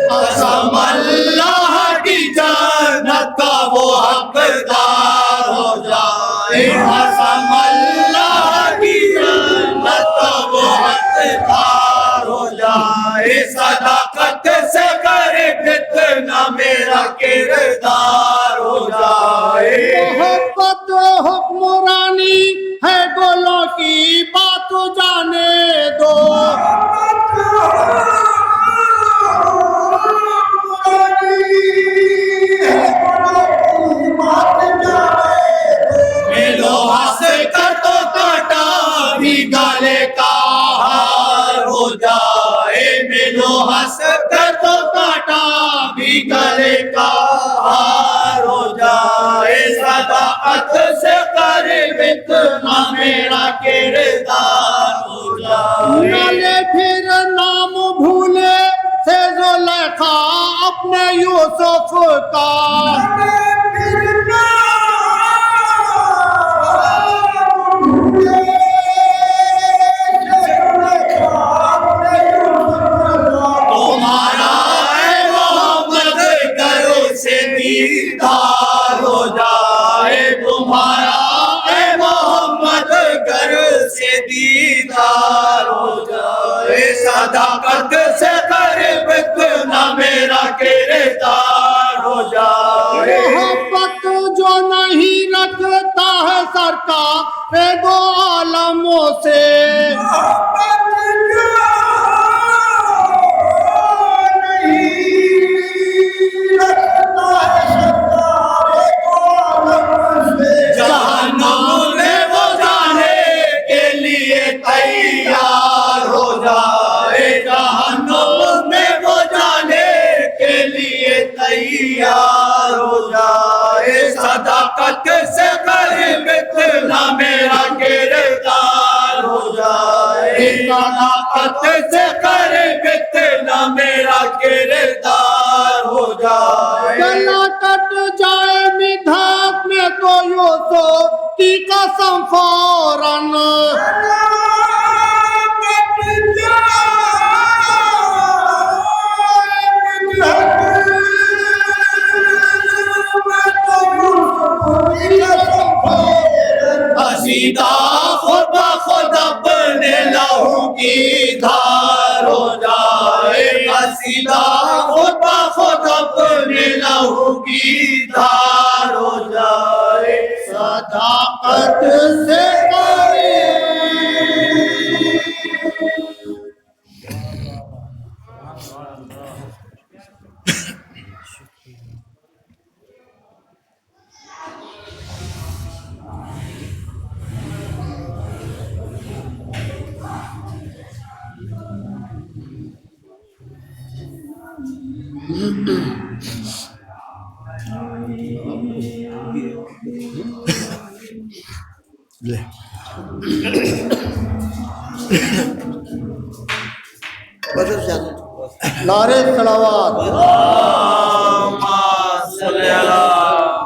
قسم اللہ کی جنت کا وہ حقدار ہو جائے، قسم اللہ کی جنت کا وہ حقدار ہو جائے، صداقت سے کرے کتنا میرا کردار ہو جائے۔ محبت حکمرانی ہے گلوں کی بات جانے دو، ملو ہنس کر تو کاٹا بھی گلے کا ہار ہو جائے، ملو ہنس کر تو کاٹا بھی گلے کا ہار ہو جائے، صداقت سے قریب اتنا میرا کردار ہو جائے۔ نہ لے پھر نام بھولے سے زلیخا اپنے یوسف کا، تمہارا اے محمد گر سے دیدار ہو جائے، تمہارا اے محمد گر سے دیدار ہو جائے، صداقت سے قریب اتنا میرا کردار ہو جائے۔ محبت جو نہیں رکھتا ہے سرکار دو عالموں سے، جہنم میں وہ جانے کے لیے تیار ہو جائے، جہنم میں وہ جانے کے لیے تیار ہو جائے، صداقت سے قریب اتنا میرا کردار ہو جائے، صداقت سے قریب اتنا میرا کردار ہو جائے۔ گلا کٹ جائے مدحت میں تو یوسف کی قسم فوراً، قصیدہ خود بخود اپنے لہو کی دھار ہو جائے، قصیدہ خود بخود اپنے لہو کی دھار ہو جائے، صداقت سے نعرے صلوات۔ اللہم صلی علی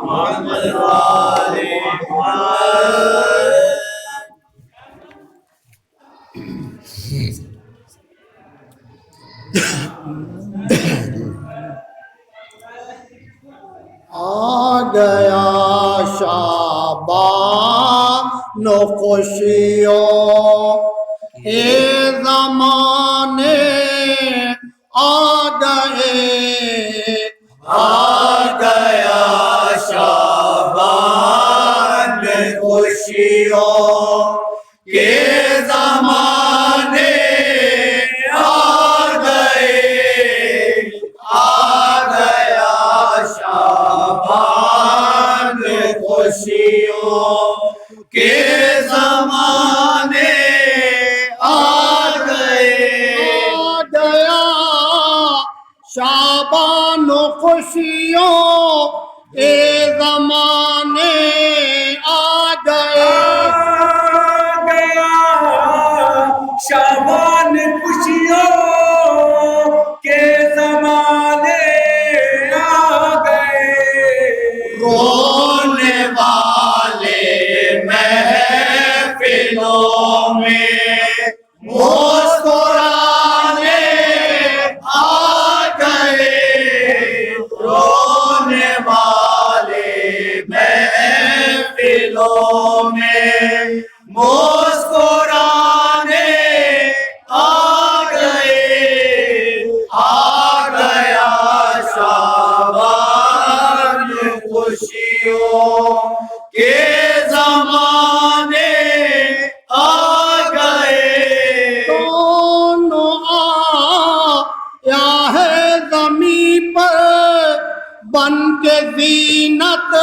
محمد و آل محمد۔ آ گیا شعبان و خوشیوں اے زمانے آ گئے، آ گیا شعبان خوشیوں کے زمانے آ گئے، آ گیا شعبان خوشیوں کے زمانے آ گئے، آ گیا شعبان و خوشیوں اے زمانے آ گئے، شعبان خوشیوں کے زمانے آ گئے، رونے والے محفلوں میں مسکرانے بن کے زینت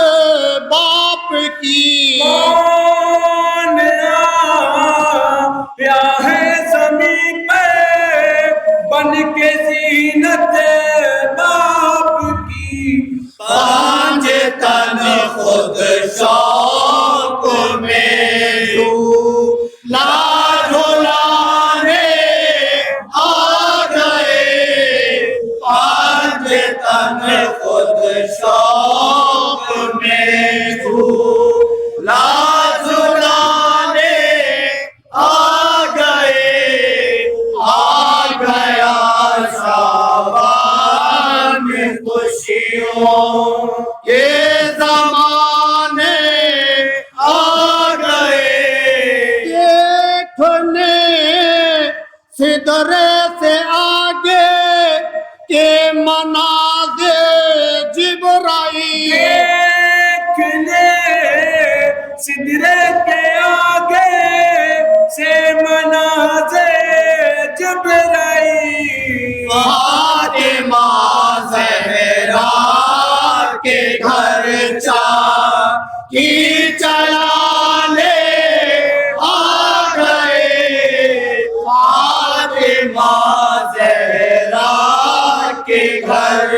باپ کی کون آیا ہے زمین پہ بن کے زینت باپ کی پانچ تن خود شوق میں لا جھولانے آ گئے پانچ تن خود شوق میں لا جھولانے آ گئے آ گیا شابان خوشیوں یہ زمانے آ گئے دیکھنے سدرے سے آگے کے مناظر جبرائیل دیکھنے سدرے کے آگے سے مناظر جبرائیل فاطمہ زہرا کے گھر کی چلانے آ گئے فاطمہ زہرا کے گھر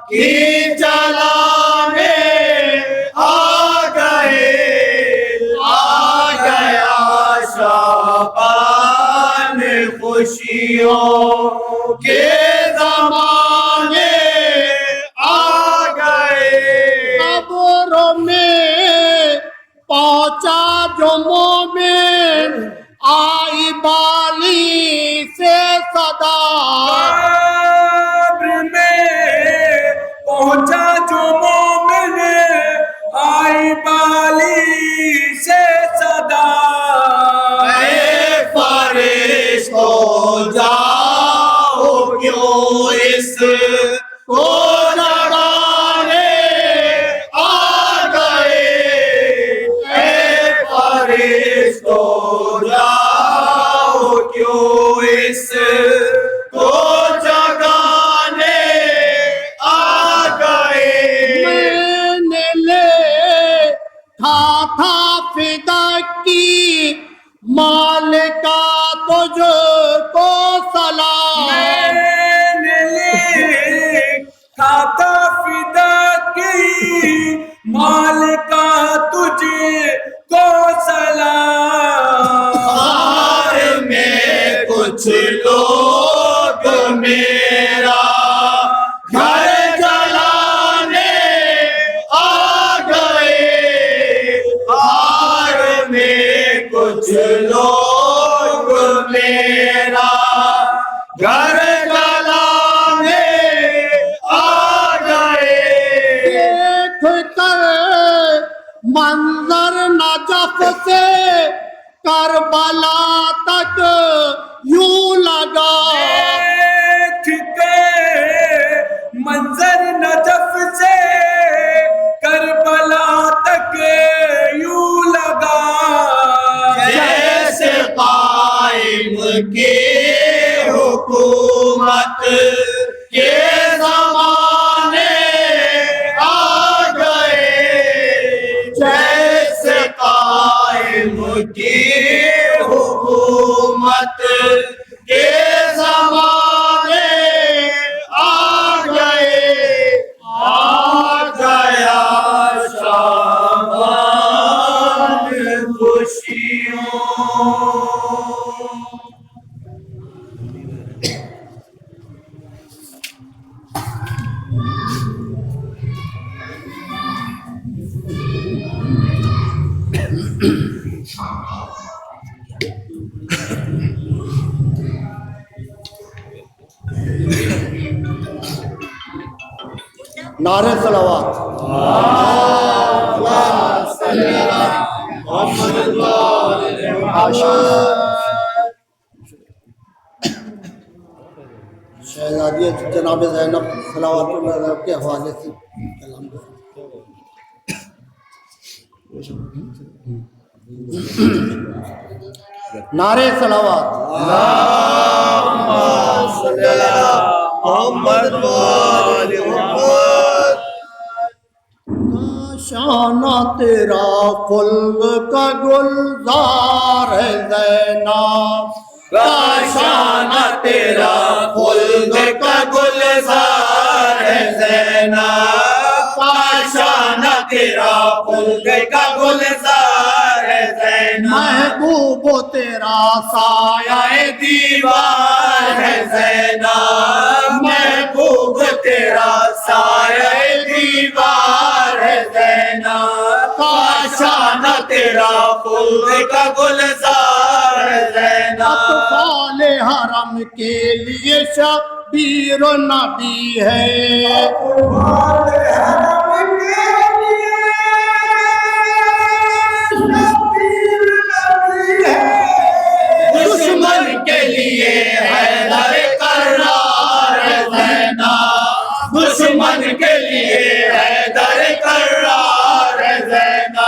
کی چلانے آ گئے آ گیا شابان خوشیوں کے زمانے آ گئے قبر میں پہنچا جو مومن آئی بالی سے صدا قبر میں پہنچا جو مومن آئی بالی سے صدا اے فرشتوں جاؤ کیوں اس کو جگانے آ گئے اے فرشتوں جاؤ کیوں اس کو جگانے آ گئے میں نے لے تھا فدا کی مال کا تجھ کو سلام میں نے لکھا تھا فدا کی مال کا تجھے کو سلام ہار میں کچھ لوگ میرا گھر جلانے آ گئے ہار میں کچھ لوگ میرا گھر جلانے آ گئے دیکھ کر منظر نجف سے کربلا تک یوں لگا دیکھ کے منظر نجف سے کربلا تک یوں لگا جیسے قائم کی حکومت کے زمانے آ گئے جیسے قائم کی حکومت کے زمانے آ گئے آ گیا شابان خوشیوں نعرے صلوات شہزادی جناب زینب صلوات اللہ علیہ کے حوالے سے کلام نعرے صلوات محمد شانہ تیرا خلد کا گلزار ہے زینب کاشانہ تیرا خلد کا گلزار ہے زینب کاشانہ تیرا خلد کا گلزار ہے زینب محبوب تیرا سایہ دیوار ہے زینب محبوب تیرا سایہ دیوار ہے زینب کاشانہ تیرا خلد کا گلزار ہے زینب اطفال حرم کے لیے شبیر و نبی ہے دشمن کے لیے حیدر کرار ہے زینب دشمن کے لیے حیدر کرار ہے زینب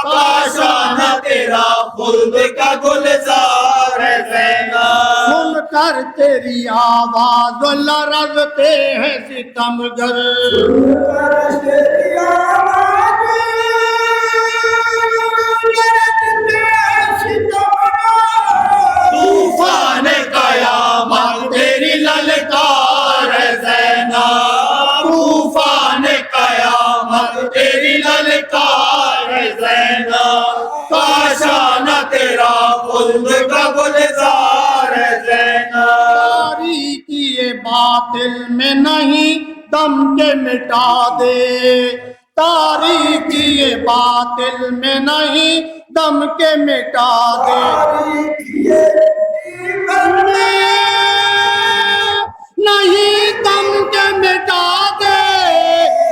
کاشانہ تیرا خلد کا گلزار ہے زینب سن کر تیری آواز لرزتے ہیں ستمگر طوفان قیامت تیری للکار ہے زینب طوفان قیامت تیری للکار ہے زینب کاشانہ تیرا خلد کا گلزار ہے زینب تاریکی باطل میں نہیں دم کے مٹا دے تاریکی باطل میں نہیں دم کے مٹا دے نہیں دم کے مٹا دے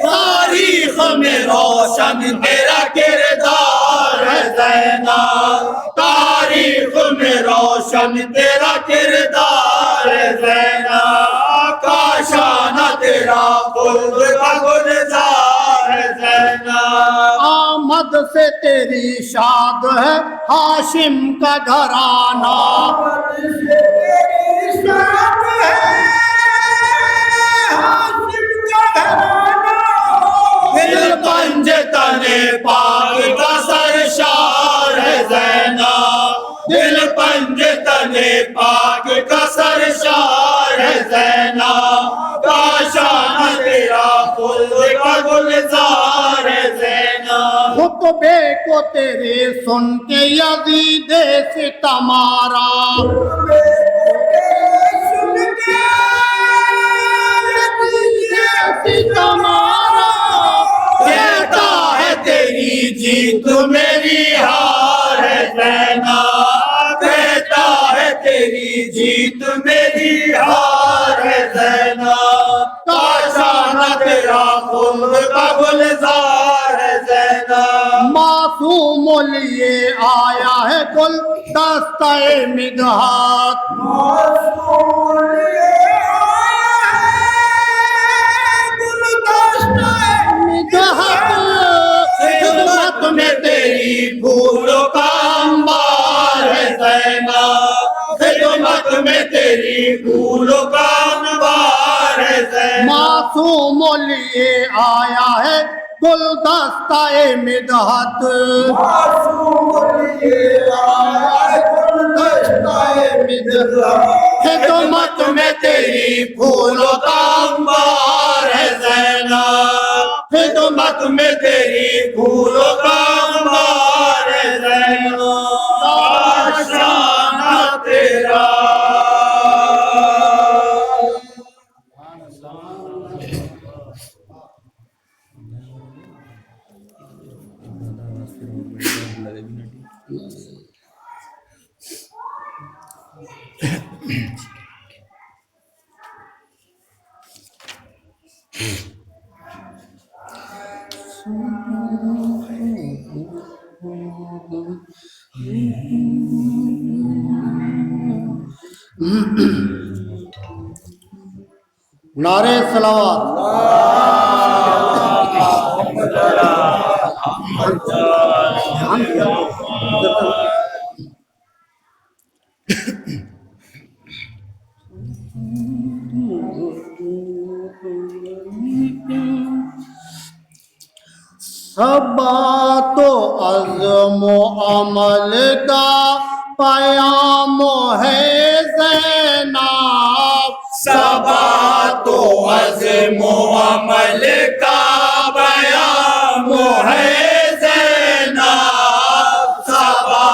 تاریخ میں روشن تیرا کردار ہے زینب تاریخ میں روشن تیرا کردار ہے زینب کاشانہ تیرا خلد کا گلزار ہے زینب آمد سے تیری شاد ہے ہاشم کا گھرانہ دل پنج تنے پاک کا سرشار ہے زینب دل پنج تنے پاک کا سرشار ہے زینب کاشانہ تیرا خلد کا گلزار ہے زینب خطبے کو تیرے سن کے یزید ستمارا کہتا ہے تیری جیت میری ہار ہے زینب کہتا ہے تیری جیت میری ہار ہے زینب کاشانہ تیرا خلد کا گلزار ہے زینب معصوم لیے آیا ہے گل دستہ مدحت خدمت میں تیری پھولوں کا انبار ہے زینب خدمت میں تیری پھولوں کا انبار ہے زینب معصوم لیے آیا ہے گل دستہ مدحت خدمت میں تیری پھولوں کا انبار ہے زینب خدمت میں تیری پھولوں کا انبار ہے زینب کاشانہ تیرا نعرے صلوات صبا تو عزم و عمل کا پیام ہے زینب صبا تو عزم و عمل کا پیام ہے زینب صبا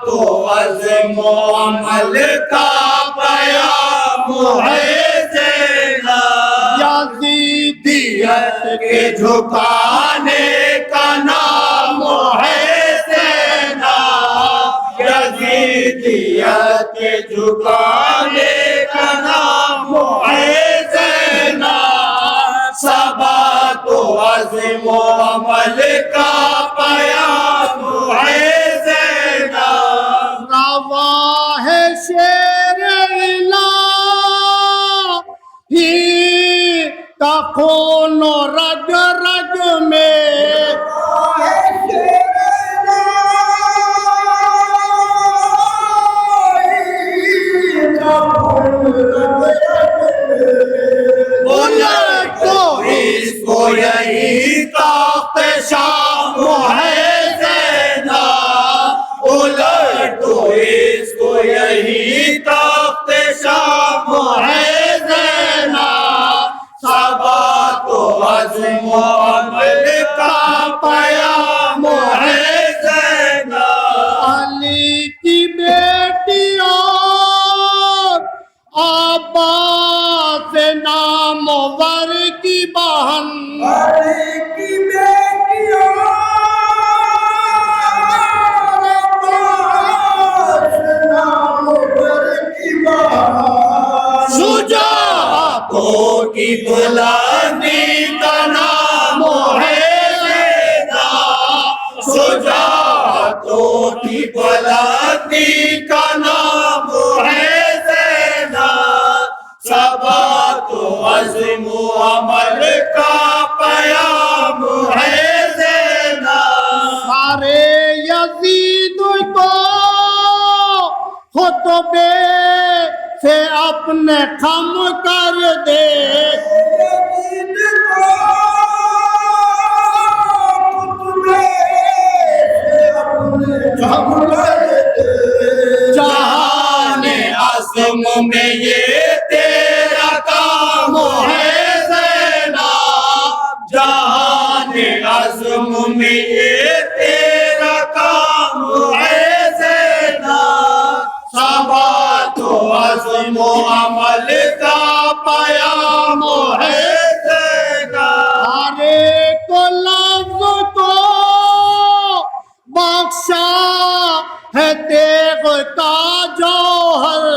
تو عزم و عمل کا پیام ہے زینب یزیدیت کے جھکانے کا نام ہے زینب یزیدیت کے جھکانے کا نام ہے زینب صبا تو عزم و عمل کا پیام ہے زینب روا ہے شیر الہی کا خون و رگ رگ میں الٹ تو اس کو یہی تخت شام ہے زینب الٹ تو اس کو یہی تخت شام ہے زینب صبا تو عزم و عمل کا پیام ہے زینب علی کی بیٹی اور عباس نامور کی بہن شجاعتوں کی بلندی کا نام ہے زینب شجاعتوں کی بلندی کا نام ہے زینب صبا تو عزم و عمل کا پیام ہے زینب سارے یزید کو خطبے سے اپنے خم کر دے جہان عزم میں یہ تیرا کام ہے زینب جہان عزم میں یہ تیرا کام ہے زینب صبا تو عزم و عمل کا پیام ہے زینب ہر ایک لفظ کو بخشا ہے تیغ کا جوہر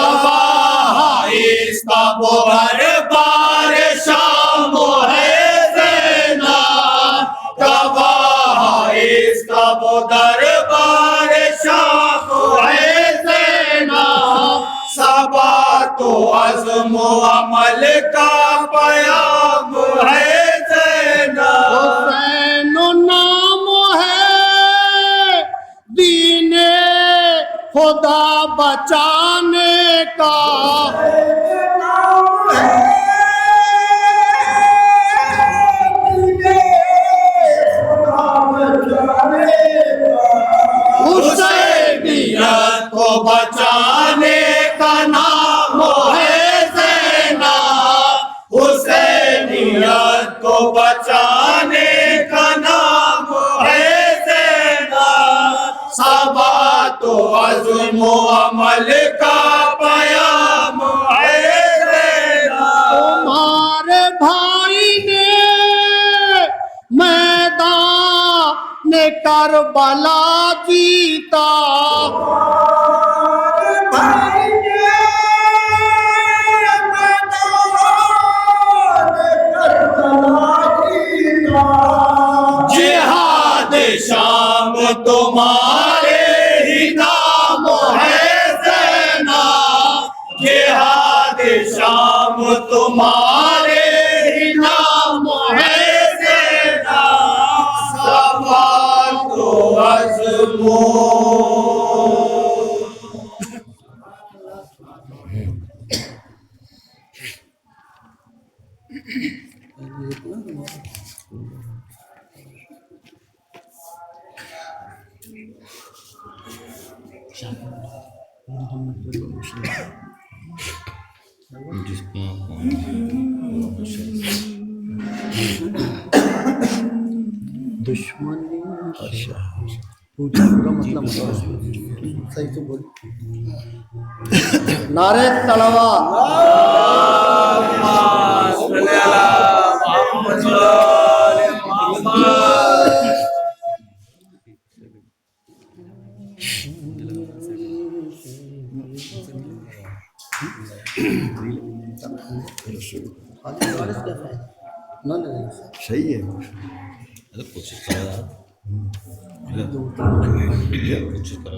گواہ اس کا وہ ہر بار شام ہے زینب گواہ اس کا وہ دربار شام ہے زینب صبا تو عزم و عمل کا پیام ہے زینب حسین نام ہے دین خدا بچانے کا حسینیت کو بچانے کا نام ہے زینب حسینیت کو بچانے کا نام ہے زینب صبا تو عزم و عمل کا پیام ہے زینب تمہارے بھائی نے میدان کربلا جیتا جہاد شام تمہارے ہی نام ہے زینب جہاد شام تمہارے ہی نام ہے زینب صبا تو عزم دشمنی پوچھا پورا مطلب صحیح سے بول نعرہ تلوار صحیح ہے کوشش کرو آپ کوشش کرو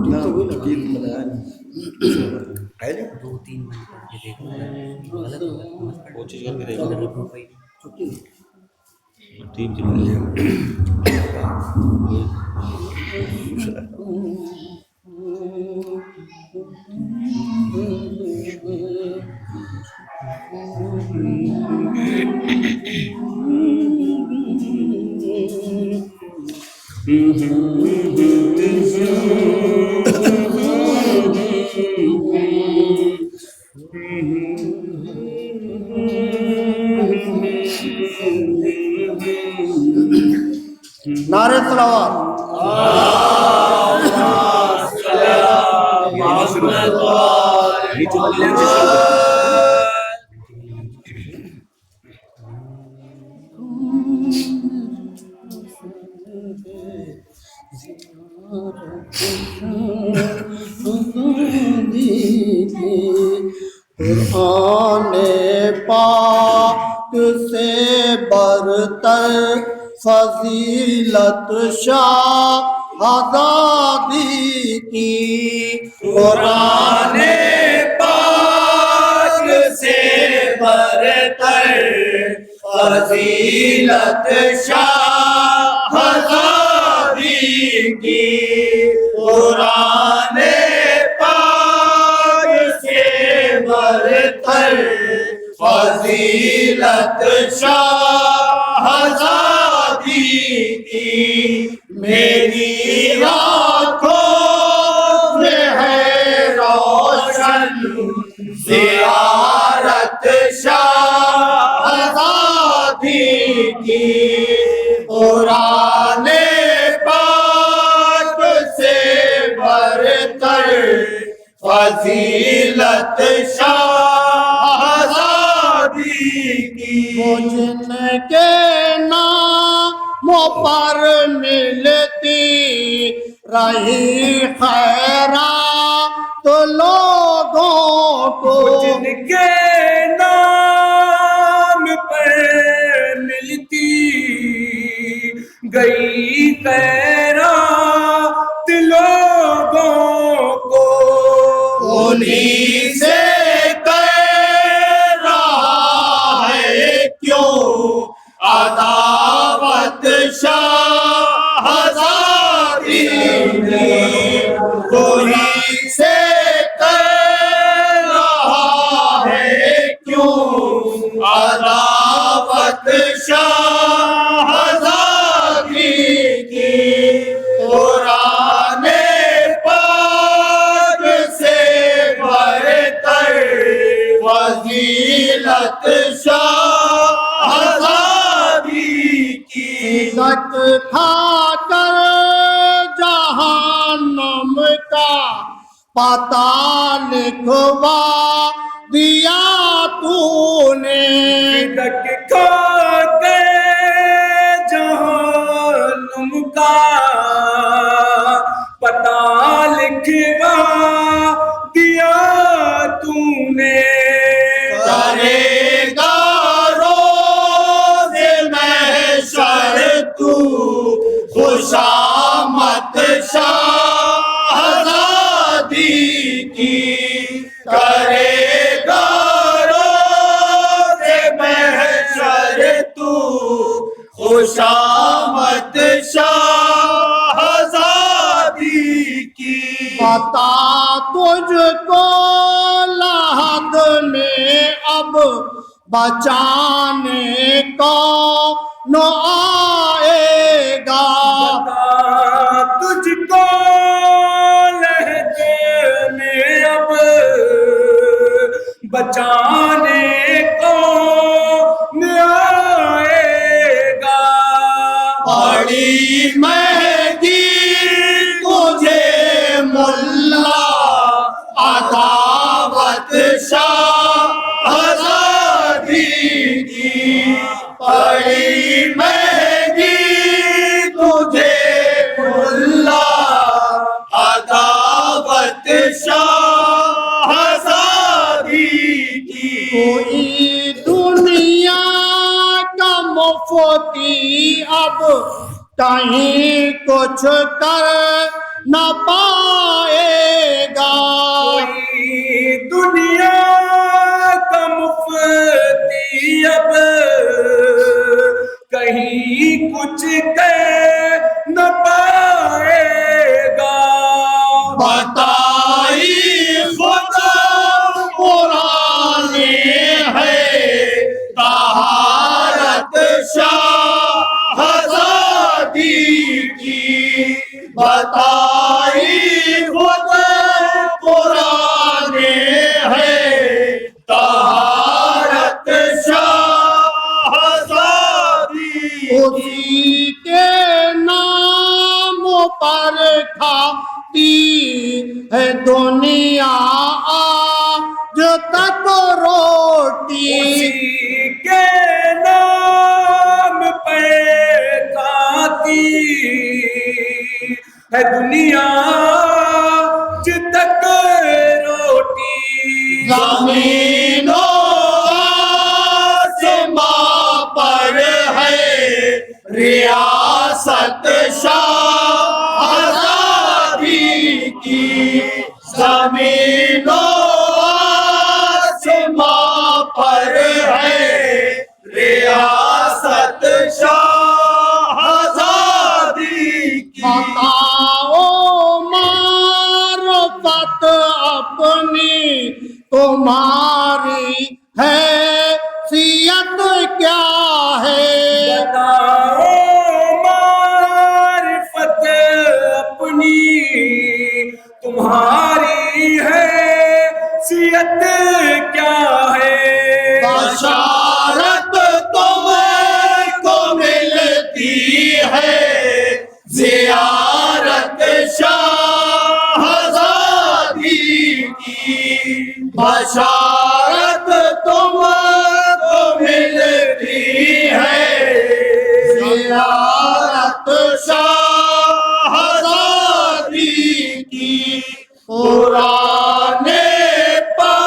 لوگ دو تین منٹ کر کے دیکھو غلط کوشش کر کے دیکھو چھٹی 3 کلو نعرہ تلوار قرآن پاک سے برتر فضیلت شاہ آزادی کی قرآن پاک سے برتر فضیلت شاہزادی کی قرآن پاک سے برتر فضیلت شاہزادی کی میری آنکھوں میں ہے روشن زیارت شاہزادی کی قرآن پاک سے برتر فضیلت شاہزادی کی وہ جن کے ناموں پر ملتی رہی خیرات لوگوں کو جن کے نام پر ملتی گئی خیرات لوگوں کو انہیں سے کہہ رہا ہے کیوں عداوت شاہزادی کی انہیں سے کہہ رہا ہے کیوں عداوت شاہزادی کی قرآن پاک سے برتر فضیلت شاہزادی کی عزت کھا کر جہنم کا پتہ لکھوا دیا تو نے تک کھا کے جہنم کا پتہ لکھوا دیا تو نے کرے گا روز محشر تو خوشامد شاہزادی کی کرے گا روز محشر تو خوشامد شاہزادی کی پتا تجھ کو لحد میں اب بچانے کون آئے گا تجھ کو لہجے میں اب بڑی مہنگی تجھے ملا عداوت شہزادی کی، بڑی مہنگی تجھے ملا عداوت شہزادی کی۔ کوئی دنیا کا مفتی اب کہیں کچھ کر نہ پائے گا، کوئی دنیا کا مفتی اب کہیں کچھ کہہ نہ پائے گا۔ بتائی خدا قرآن ہے طہارت شہزادی کی، بتائی خود قرآن ہے طہارت شہزادی کی۔ اسی کے نام پر کھاتی ہے دنیا آج تک روٹی، اسی کے نام پہ کھاتی ہے دنیا جب تک روٹی۔ زمین و آسماں پر ہے ریاست شہزادی کی، زمین و آسماں پر ہے ریاست شہزادی کی۔ بتاؤ معرفت اپنی تمہاری حیثیت کیا ہے، بتاؤ معرفت اپنی تمہاری حیثیت کیا ہے۔ بشارت تم کو ملتی ہے زیارت شہزادی کی، بشارت تم کو ملتی ہے زیارت شہزادی کی۔ قرآن پاک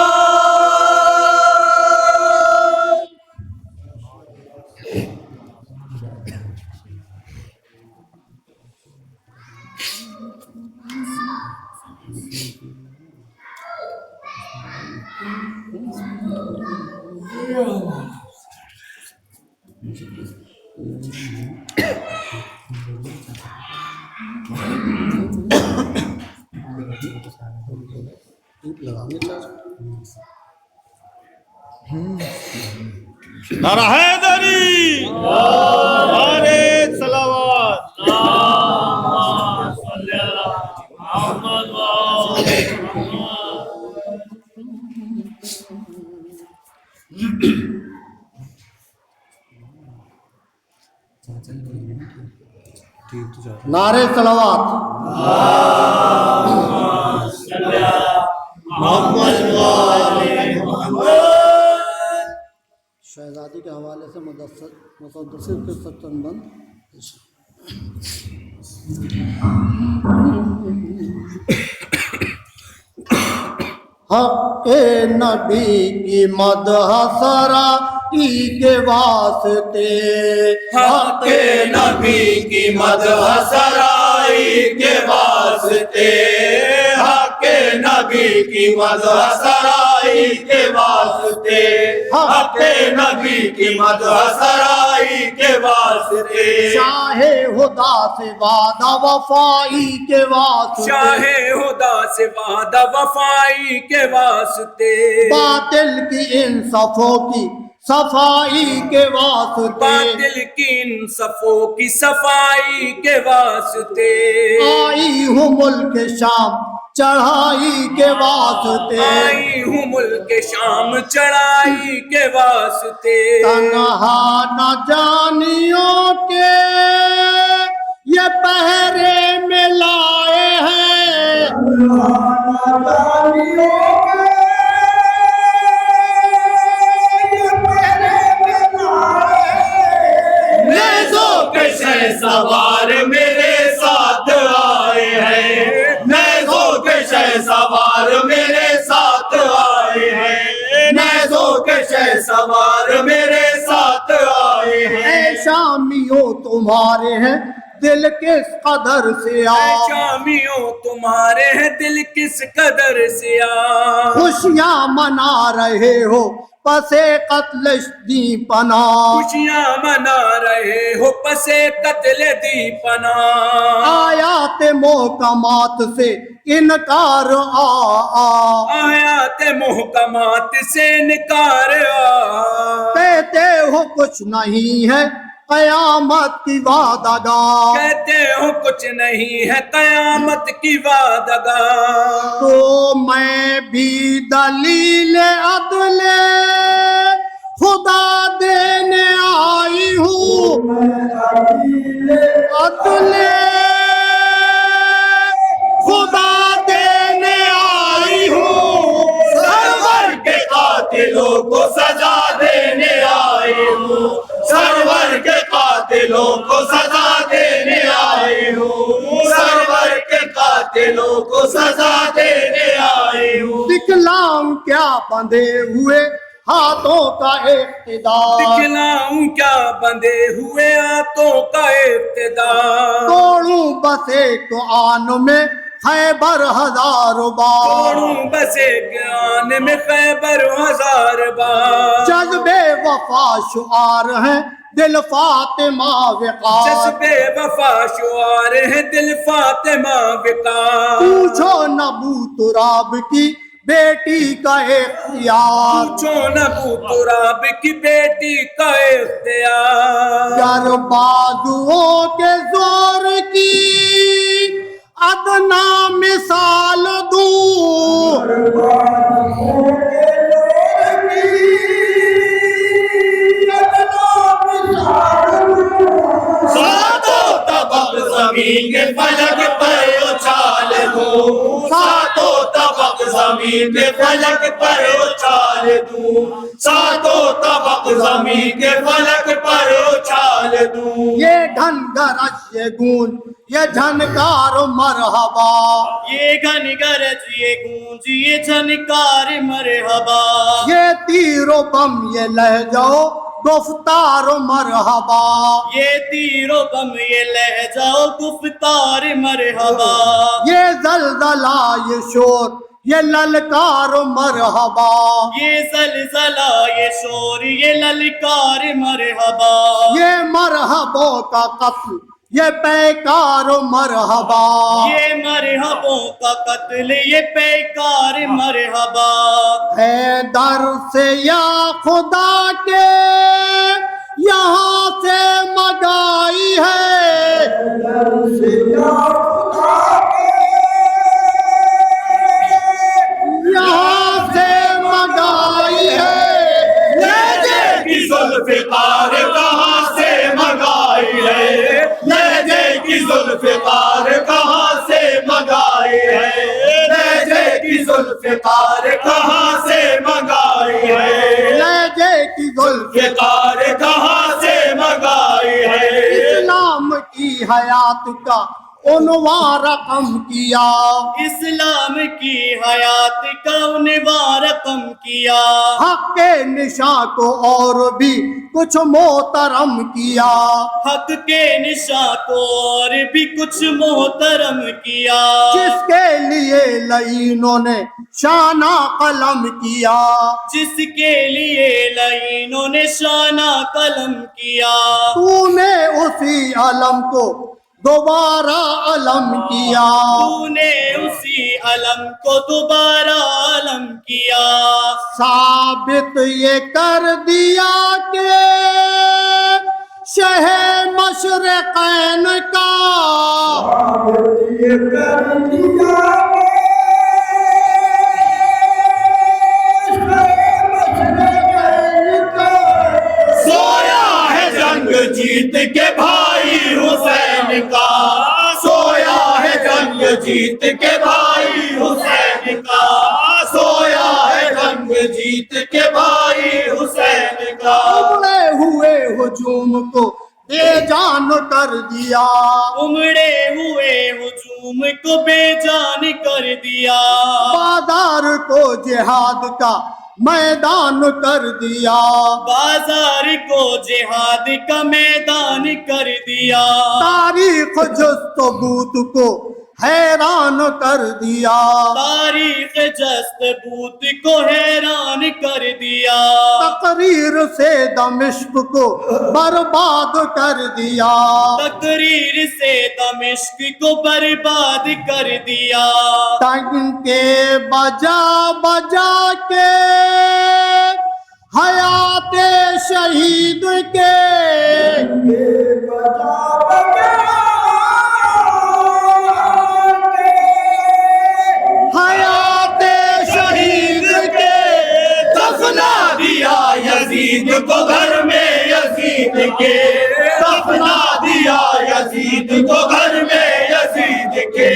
نعرہ حیدری، نعرہ صلوات۔ نعرے صلوات۔ شہزادی کے حوالے سے متصل کے ستن بند۔ حق نبی کی مدح سرائی کے واسطے، حق نبی کی مدح سرائی کے واسطے، حق نبی کی مدح سرائی کے واسطے، حق نبی کی مدح سرائی کے واسطے، شاہ خدا سے وعدہ وفائی کے واسطے، شاہ خدا سے وعدہ وفائی کے واسطے، باطل کی ان صفوں کی صفائی کے واسطے، باطل کی ان صفوں کی صفائی کے واسطے، آئی ہوں ملک شام چڑھائی کے واسطے، آئی ہوں ملک شام چڑھائی کے واسطے، تنہا نہ جانیوں کے سوار میرے ساتھ آئے ہیں، نیزوں کے شہ سوار میرے ساتھ آئے ہیں، نیزوں کے شہ سوار میرے ساتھ آئے ہیں۔ اے شامیوں تمہارے ہیں دل کس قدر اے سیاہ، شامیوں تمہارے ہیں دل کس قدر سیاہ، خوشیاں منا رہے ہو پسے قتل دی پناہ، خوشیاں منا رہے ہو پسے قتل دی پناہ، آیات محکمات سے انکار آیات محکمات سے انکار کہتے ہو کچھ نہیں ہے قیامت کی وعدہ گاہ، کہتے ہو کچھ نہیں ہے قیامت کی وعدگاہ، تو میں بھی دلیل عدل خدا دینے آئی ہوں، عدل خدا دینے آئی ہوں، سرور کے قاتلوں کو سزا دینے آئی ہوں، سرور کے قاتلوں کو سزا دینے آئی ہوں، سرور کے قاتلوں کو سزا دینے آئی ہوں۔ دکھلاؤں کیا بندھے ہوئے ہاتھوں کا اقتدار، دکھلاؤں کیا بندھے ہوئے ہاتھوں کا اقتدار، توڑوں بس ایک آن میں خیبر ہزار بار، توڑوں بس ایک آن میں خیبر ہزار بار، جذبے وفا شعار ہیں دل فاطمہ وقار، جذبے وفا شعار ہے دل فاطمہ وقار، پوچھو نبو تراب کی بیٹی کا اختیار، پوچھو نبو تراب کی بیٹی کا اختیار، گر بازوؤں کے زور کی ادنا مثال دوں، ساتوں طبق زمین کے فلک پر اچھال دوں، ساتوں طبق زمین کے فلک پر اچھال دوں، ساتوں طبق زمین کے فلک پر اچھال دوں، یہ ڈھن گرج یہ گونج یہ جھنکار مرحبا، یہ گھن گرج یہ گونج یہ جھنکار مرحبا، یہ تیر و بم یہ لہجہ و گفتار مرحبا، یہ تیر و بم یہ لہجہ و گفتار مرحبا، یہ زلزلہ یہ شور یہ للکار مرحبا، یہ زلزلہ یہ شور یہ للکار مرحبا، یہ مرحبوں کا قتل یہ پیکار مرحبا، یہ مرحبوں کا قتل یہ پیکار مرحبا، ہے در سے یا خدا کے یہاں سے مگائی ہے، یہاں سے مگائی ہے، لہجے کی ذوالفقار کہاں سے منگائی ہے، لہجے کی ذوالفقار کہاں سے منگائی ہے، لہجے کی ذوالفقار کہاں سے منگائی ہے، لہجے کی زلف ذوالفقار کہاں سے منگائی ہے، اسلام کی حیات کا عنوان رقم کیا، اسلام کی حیات کا عنوان رقم کیا، حق کے نشاں کو اور بھی کچھ محترم کیا، حق کے نشاں کو اور بھی کچھ محترم کیا، جس کے لیے لعینوں نے شانہ قلم کیا، جس کے لیے لعینوں نے شانہ قلم کیا، تو نے اسی علم کو دوبارہ علم کیا، تو نے اسی علم کو دوبارہ علم کیا، ثابت یہ کر دیا کہ شہ مشرقین کا سویا ہے جنگ جیت کے بھائی حسین کا، سویا ہے جنگ جیت کے بھائی حسین کا، سویا ہے جنگ جیت کے بھائی حسین کا، ابڑے ہوئے ہجوم کو دے جا حیران کر دیا، امڑے ہوئے ہجوم کو بے جان کر دیا، بازار کو جہاد کا میدان کر دیا، بازار کو جہاد کا میدان کر دیا، تاریخ جست و بود کو حیران کر دیا، تاریخ جست بوت کو حیران کر دیا، تقریر سے دمشق کو برباد کر دیا، تقریر سے دمشق کو برباد کر دیا، ٹنکے بجا بجا کے حیات شہید کے، حیات شہید کے دفنا دیا یزید کو گھر میں یزید کے، دفنا دیا یزید کو گھر میں یزید کے،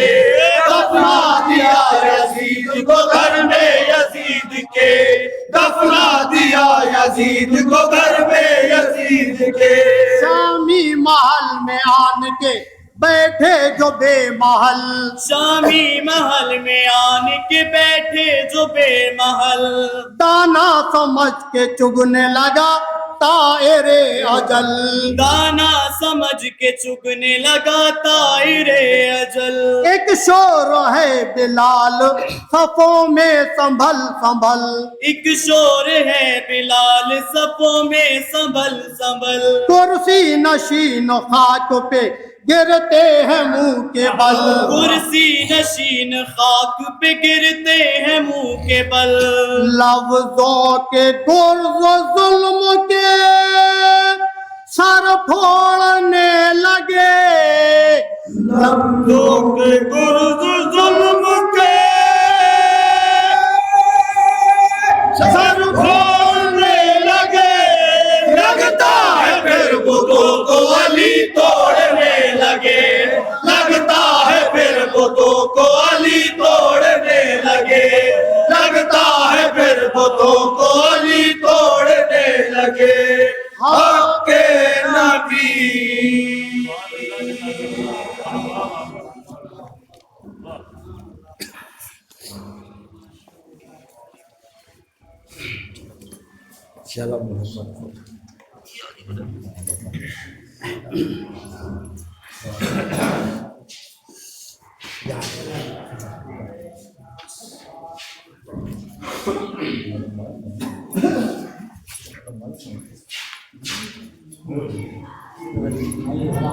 دفنا دیا یزید کو گھر میں یزید کے، دفنا دیا یزید کو گھر میں یزید کے، شامی محل میں آن کے بیٹھے جو بے محل، شامی محل میں آن کے بیٹھے جو بے محل، دانا سمجھ کے چگنے لگا طائر اجل، دانا سمجھ کے چگنے لگا طائر اجل، ایک شور ہے بلال صفوں میں سنبھل سنبھل، ایک شور ہے بلال صفوں میں سنبھل سنبھل، کرسی نشین خاک پہ گرتے ہیں منہ کے بل، کرسی نشین خاک پہ گرتے ہیں منہ کے بل، لفظوں کے گرز و ظلم کے سر پھوڑنے لگے، لفظوں کے گرز ظلم کے سر پھوڑنے لگے، لگتا ہے پھر بتوں کو علی توڑنے لگے، لگتا ہے پھر بتوں کو علی توڑنے لگے، لگتا ہے پھر بتوں کو علی توڑنے لگے، حق نبی